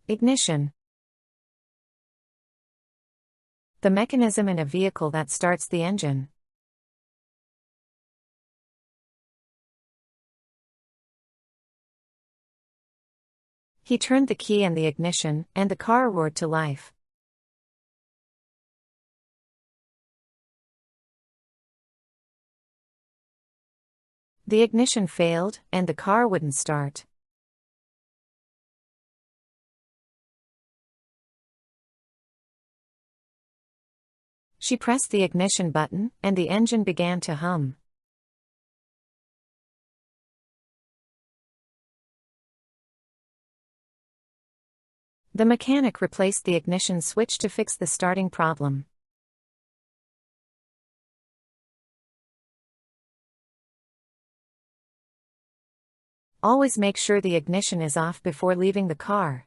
Ignition. The mechanism in a vehicle that starts the engine. He turned the key in the ignition, and the car roared to life. The ignition failed, and the car wouldn't start. She pressed the ignition button, and the engine began to hum. The mechanic replaced the ignition switch to fix the starting problem. Always make sure the ignition is off before leaving the car.